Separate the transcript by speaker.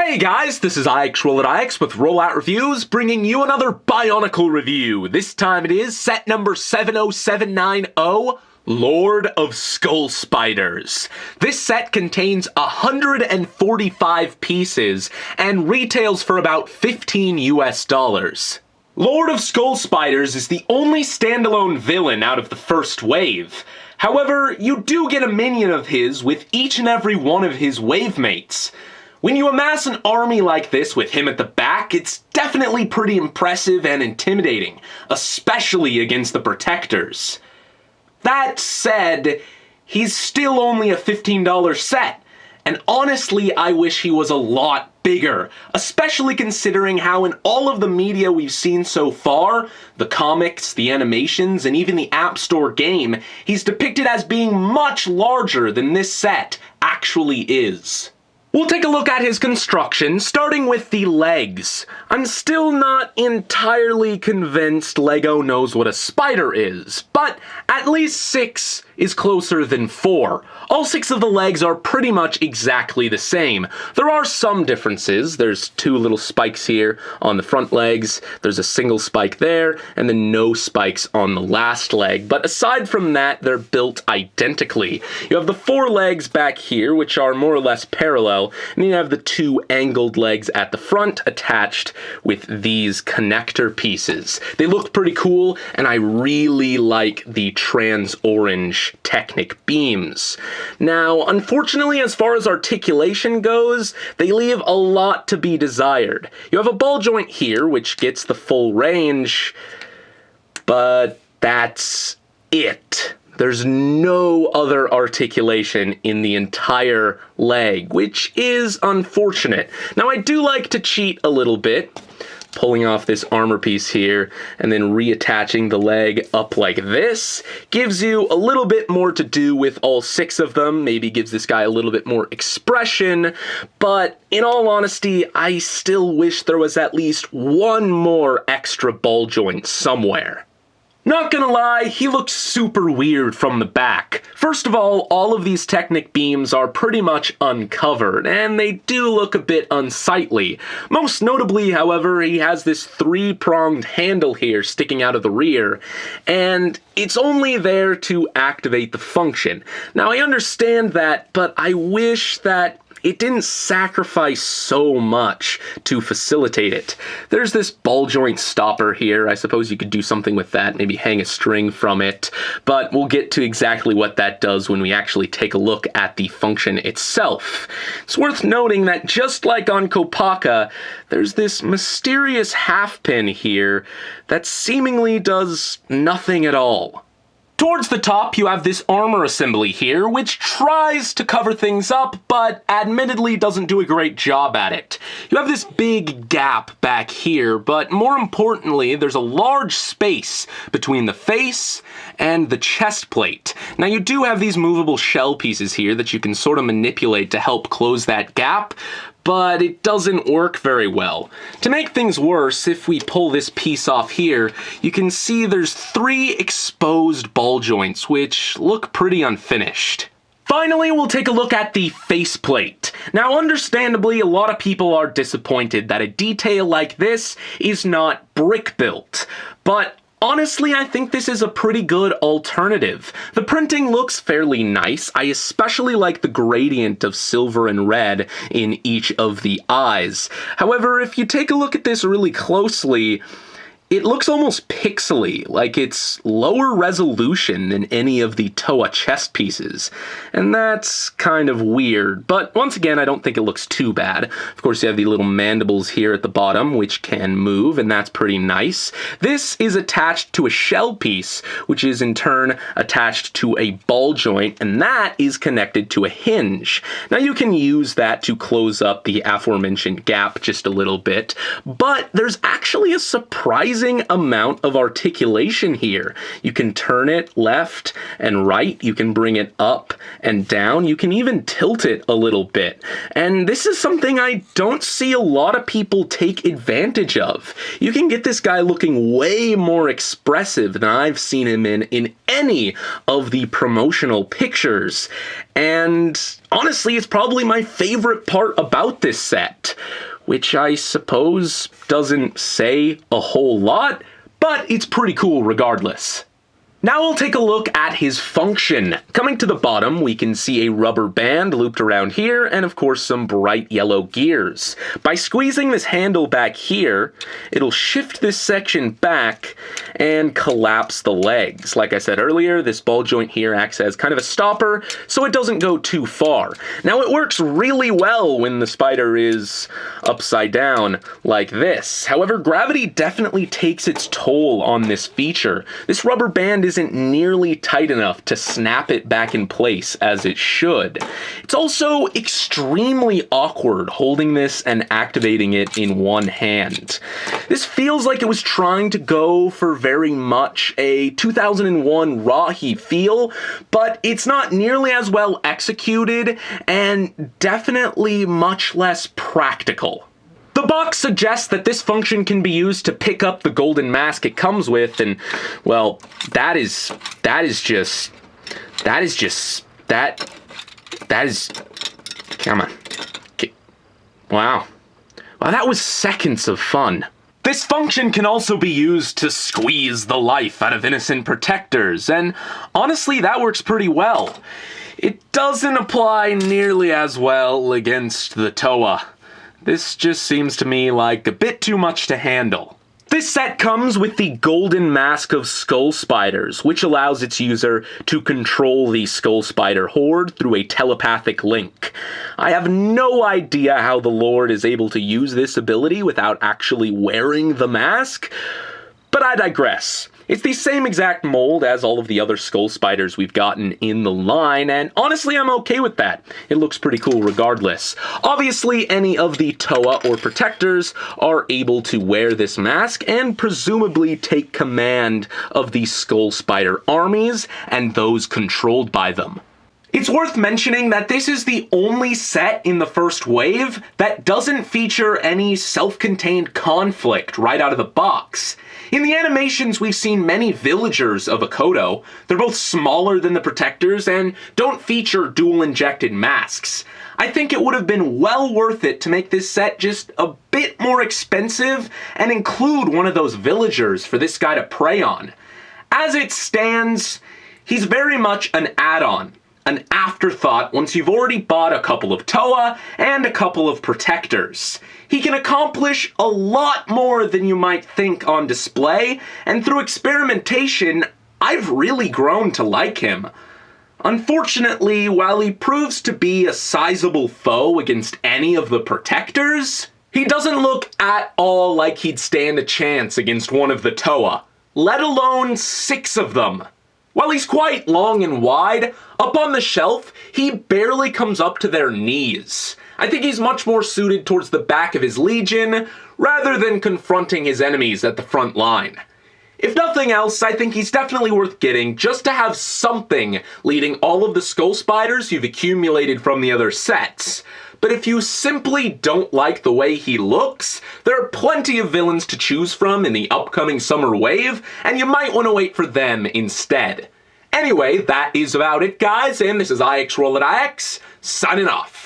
Speaker 1: Hey guys, this is RolloutReviews with RolloutReviews, bringing you another BIONICLE review. This time it is set number 70790, Lord of Skull Spiders. This set contains 145 pieces and retails for about $15 US. Lord of Skull Spiders is the only standalone villain out of the first wave. However, you do get a minion of his with each and every one of his wave mates. When you amass an army like this with him at the back, it's definitely pretty impressive and intimidating, especially against the protectors. That said, he's still only a $15 set, and honestly I wish he was a lot bigger, especially considering how in all of the media we've seen so far, the comics, the animations, and even the App Store game, he's depicted as being much larger than this set actually is. We'll take a look at his construction, starting with the legs. I'm still not entirely convinced LEGO knows what a spider is, but at least 6 is closer than 4. All 6 of the legs are pretty much exactly the same. There are some differences. There's 2 little spikes here on the front legs, there's a single spike there, and then no spikes on the last leg. But aside from that, they're built identically. You have the 4 legs back here, which are more or less parallel, and then you have the 2 angled legs at the front attached with these connector pieces. They look pretty cool, and I really like the trans orange Technic beams. Now, unfortunately, as far as articulation goes, they leave a lot to be desired. You have a ball joint here, which gets the full range, but that's it. There's no other articulation in the entire leg, which is unfortunate. Now, I do like to cheat a little bit, pulling off this armor piece here and then reattaching the leg up like this. Gives you a little bit more to do with all 6 of them, maybe gives this guy a little bit more expression, but in all honesty, I still wish there was at least one more extra ball joint somewhere. Not gonna lie, he looks super weird from the back. First of all of these Technic beams are pretty much uncovered, and they do look a bit unsightly. Most notably, however, he has this 3-pronged handle here sticking out of the rear, and it's only there to activate the function. Now, I understand that, but I wish that it didn't sacrifice so much to facilitate it. There's this ball joint stopper here. I suppose you could do something with that, maybe hang a string from it, but we'll get to exactly what that does when we actually take a look at the function itself. It's worth noting that just like on Kopaka, there's this mysterious half pin here that seemingly does nothing at all. Towards the top, you have this armor assembly here, which tries to cover things up, but admittedly doesn't do a great job at it. You have this big gap back here, but more importantly, there's a large space between the face and the chest plate. Now, you do have these movable shell pieces here that you can sort of manipulate to help close that gap, but it doesn't work very well. To make things worse, if we pull this piece off here, you can see there's 3 exposed ball joints, which look pretty unfinished. Finally, we'll take a look at the faceplate. Now, understandably, a lot of people are disappointed that a detail like this is not brick-built, but honestly, I think this is a pretty good alternative. The printing looks fairly nice. I especially like the gradient of silver and red in each of the eyes. However, if you take a look at this really closely, it looks almost pixely, like it's lower resolution than any of the Toa chest pieces. And that's kind of weird, but once again, I don't think it looks too bad. Of course, you have the little mandibles here at the bottom, which can move, and that's pretty nice. This is attached to a shell piece, which is in turn attached to a ball joint, and that is connected to a hinge. Now, you can use that to close up the aforementioned gap just a little bit, but there's actually a surprising surprising amount of articulation here. You can turn it left and right, you can bring it up and down, you can even tilt it a little bit. And this is something I don't see a lot of people take advantage of. You can get this guy looking way more expressive than I've seen him in any of the promotional pictures. And honestly, it's probably my favorite part about this set, which I suppose doesn't say a whole lot, but it's pretty cool regardless. Now we'll take a look at his function. Coming to the bottom, we can see a rubber band looped around here, and of course some bright yellow gears. By squeezing this handle back here, it'll shift this section back and collapse the legs. Like I said earlier, this ball joint here acts as kind of a stopper, so it doesn't go too far. Now it works really well when the spider is upside down like this. However, gravity definitely takes its toll on this feature. This rubber band isn't nearly tight enough to snap it back in place as it should. It's also extremely awkward holding this and activating it in one hand. This feels like it was trying to go for very much a 2001 Rahi feel, but it's not nearly as well executed and definitely much less practical. The box suggests that this function can be used to pick up the golden mask it comes with, and, well, that is, come on. Wow. Wow, that was seconds of fun. This function can also be used to squeeze the life out of innocent protectors, and honestly, that works pretty well. It doesn't apply nearly as well against the Toa. This just seems to me like a bit too much to handle. This set comes with the Golden Mask of Skull Spiders, which allows its user to control the Skull Spider horde through a telepathic link. I have no idea how the Lord is able to use this ability without actually wearing the mask, but I digress. It's the same exact mold as all of the other Skull Spiders we've gotten in the line, and honestly I'm okay with that. It looks pretty cool regardless. Obviously, any of the Toa or Protectors are able to wear this mask and presumably take command of the Skull Spider armies and those controlled by them. It's worth mentioning that this is the only set in the first wave that doesn't feature any self-contained conflict right out of the box. In the animations, we've seen many villagers of Akodo. They're both smaller than the Protectors and don't feature dual-injected masks. I think it would have been well worth it to make this set just a bit more expensive and include one of those villagers for this guy to prey on. As it stands, he's very much an add-on, an afterthought once you've already bought a couple of Toa and a couple of Protectors. He can accomplish a lot more than you might think on display, and through experimentation, I've really grown to like him. Unfortunately, while he proves to be a sizable foe against any of the Protectors, he doesn't look at all like he'd stand a chance against one of the Toa, let alone 6 of them. While he's quite long and wide, up on the shelf, he barely comes up to their knees. I think he's much more suited towards the back of his legion, rather than confronting his enemies at the front line. If nothing else, I think he's definitely worth getting just to have something leading all of the Skull Spiders you've accumulated from the other sets. But if you simply don't like the way he looks, there are plenty of villains to choose from in the upcoming summer wave, and you might want to wait for them instead. Anyway, that is about it, guys, and this is IXRolloutIX, signing off.